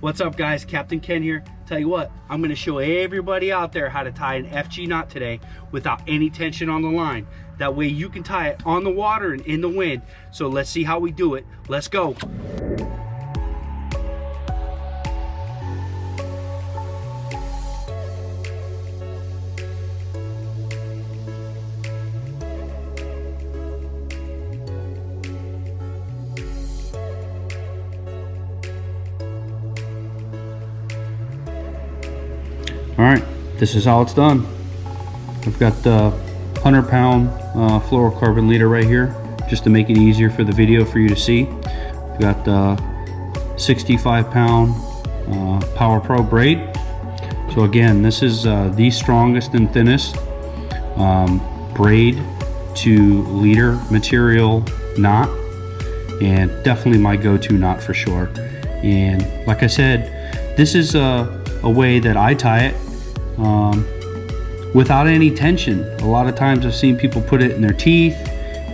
What's up guys, Captain Ken here. Tell you what, I'm gonna show everybody out there how to tie an FG knot today without any tension on the line. That way you can tie it on the water and in the wind. So let's see how we do it. Let's go. All right, this is how it's done. I've got the 100-pound fluorocarbon leader right here, just to make it easier for the video for you to see. I've got the 65-pound Power Pro braid. So again, this is the strongest and thinnest braid to leader material knot, and definitely my go-to knot for sure. And like I said, this is a way that I tie it without any tension. A lot of times I've seen people put it in their teeth,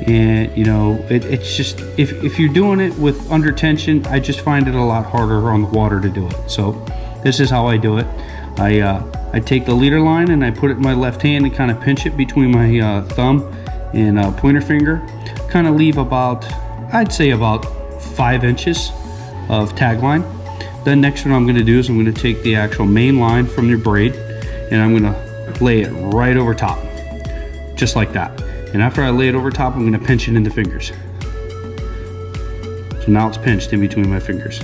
and you know, it's just, if you're doing it with under tension, I just find it a lot harder on the water to do it. So this is how I do it. I take the leader line and I put it in my left hand and kind of pinch it between my thumb and pointer finger. Kind of leave about, I'd say about 5 inches of tag line. Then next what I'm going to do is I'm going to take the actual main line from your braid and I'm going to lay it right over top, just like that. And after I lay it over top, I'm going to pinch it in the fingers. So now it's pinched in between my fingers.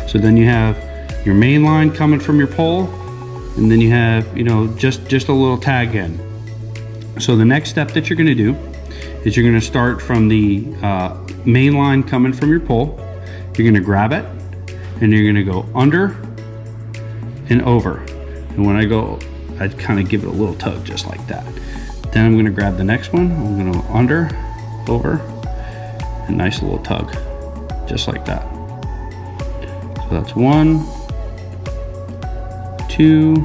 So then you have your main line coming from your pole, and then you have, you know, just a little tag end. So the next step that you're going to do is you're going to start from the main line coming from your pole. You're going to grab it and you're going to go under and over. And when I go, I kind of give it a little tug just like that. Then I'm going to grab the next one. I'm going to go under, over, and nice little tug, just like that. So that's 1, 2,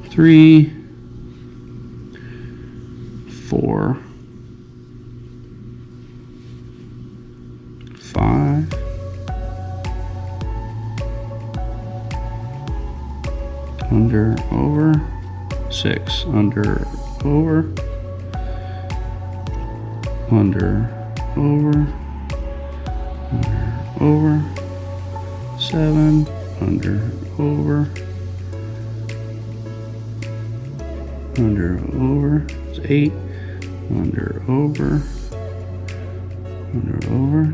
3, 4, 5, 'under, over, 6, under, over, 7, under, over, it's 8, under, over,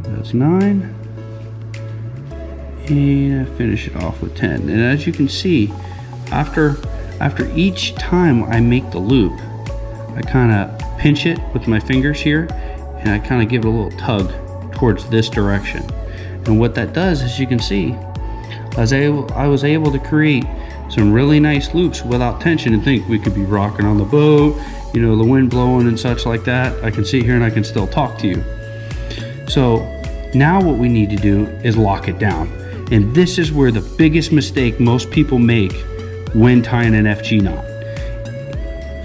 that's 9, and I finish it off with 10. And as you can see, after each time I make the loop, I kind of pinch it with my fingers here, and I kind of give it a little tug towards this direction. And what that does, as you can see, I was able to create some really nice loops without tension. And think, we could be rocking on the boat, you know, the wind blowing and such like that. I can sit here and I can still talk to you. So now what we need to do is lock it down. And this is where the biggest mistake most people make when tying an FG knot.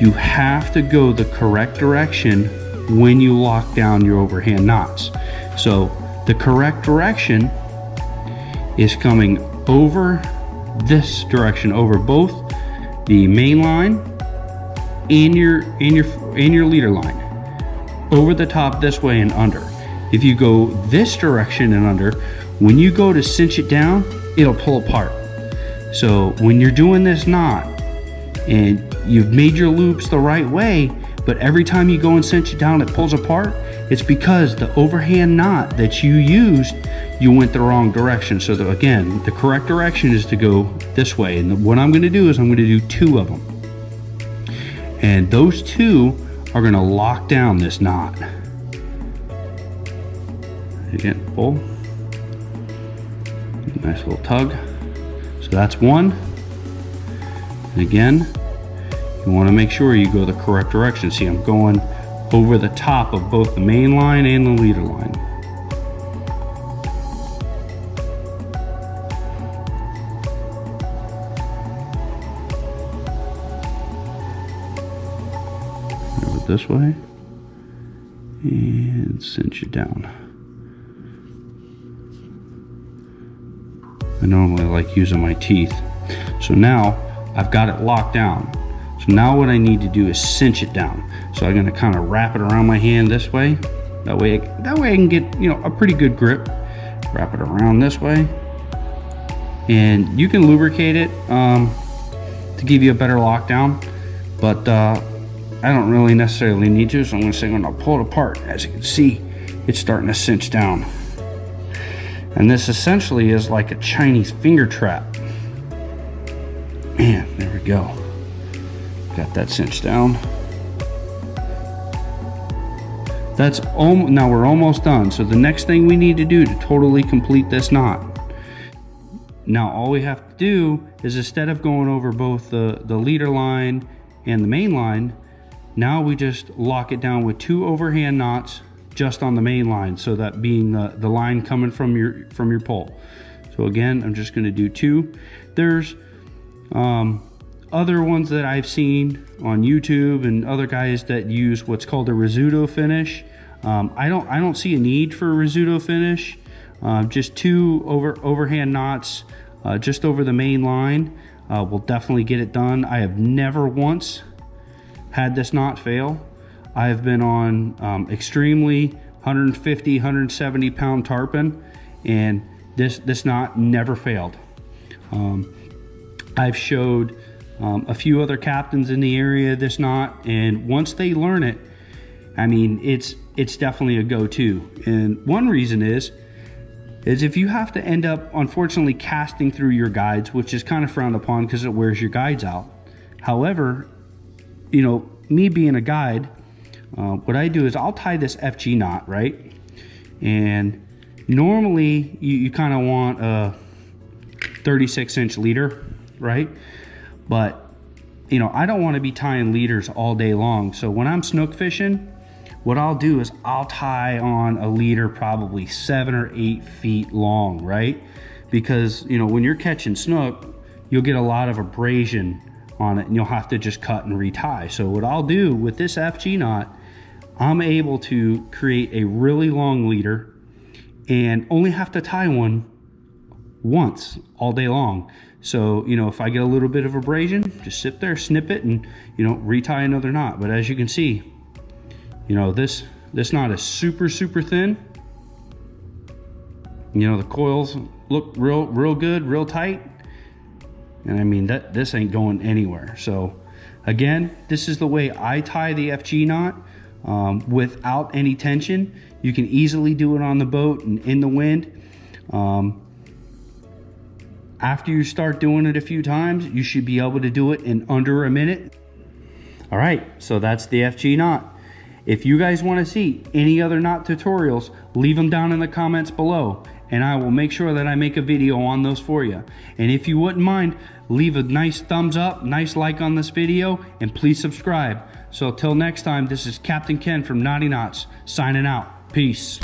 You have to go the correct direction when you lock down your overhand knots. So the correct direction is coming over this direction, over both the main line and your leader line, over the top this way and under. If you go this direction and under, when you go to cinch it down, it'll pull apart. So when you're doing this knot and you've made your loops the right way, but every time you go and cinch it down, it pulls apart, it's because the overhand knot that you used, you went the wrong direction. So again, the correct direction is to go this way. And what I'm going to do is I'm going to do 2 of them. And those 2 are going to lock down this knot. Again, pull. Nice little tug. So that's 1. And again, you want to make sure you go the correct direction. See, I'm going over the top of both the main line and the leader line. Over this way and cinch it down. I normally like using my teeth. So now I've got it locked down. So now what I need to do is cinch it down. So I'm gonna kind of wrap it around my hand this way. That way I can get, you know, a pretty good grip. Wrap it around this way. And you can lubricate it to give you a better lockdown, but I don't really necessarily need to, so I'm gonna pull it apart. As you can see, it's starting to cinch down. And this essentially is like a Chinese finger trap. Man, there we go. Got that cinched down. Now we're almost done. So the next thing we need to do to totally complete this knot. Now all we have to do is, instead of going over both the leader line and the main line, now we just lock it down with 2 overhand knots just on the main line, so that being the line coming from your pole. So again, I'm just going to do 2. There's other ones that I've seen on YouTube and other guys that use what's called a Rizzuto finish. I don't see a need for a Rizzuto finish. Just 2 overhand knots just over the main line will definitely get it done. I have never once had this knot fail. I have been on extremely 150, 170 pound tarpon, and this knot never failed. I've showed a few other captains in the area this knot, and once they learn it, I mean, it's definitely a go-to. And one reason is if you have to end up, unfortunately, casting through your guides, which is kind of frowned upon because it wears your guides out. However, you know, me being a guide, what I do is I'll tie this FG knot, right? And normally you kind of want a 36-inch leader, right? But, you know, I don't want to be tying leaders all day long. So when I'm snook fishing, what I'll do is I'll tie on a leader probably 7 or 8 feet long, right? Because, you know, when you're catching snook, you'll get a lot of abrasion on it and you'll have to just cut and retie. So what I'll do with this FG knot, I'm able to create a really long leader and only have to tie one once all day long. So, you know, if I get a little bit of abrasion, just sit there, snip it, and, you know, retie another knot. But as you can see, you know, this knot is super thin. You know, the coils look real good, real tight. And I mean, this ain't going anywhere. So again, this is the way I tie the FG knot without any tension. You can easily do it on the boat and in the wind. After you start doing it a few times, you should be able to do it in under a minute. All right, so that's the FG knot. If you guys want to see any other knot tutorials, leave them down in the comments below, and I will make sure that I make a video on those for you. And if you wouldn't mind, leave a nice thumbs up, nice like on this video, and please subscribe. So till next time, this is Captain Ken from Knotty Knots, signing out. Peace.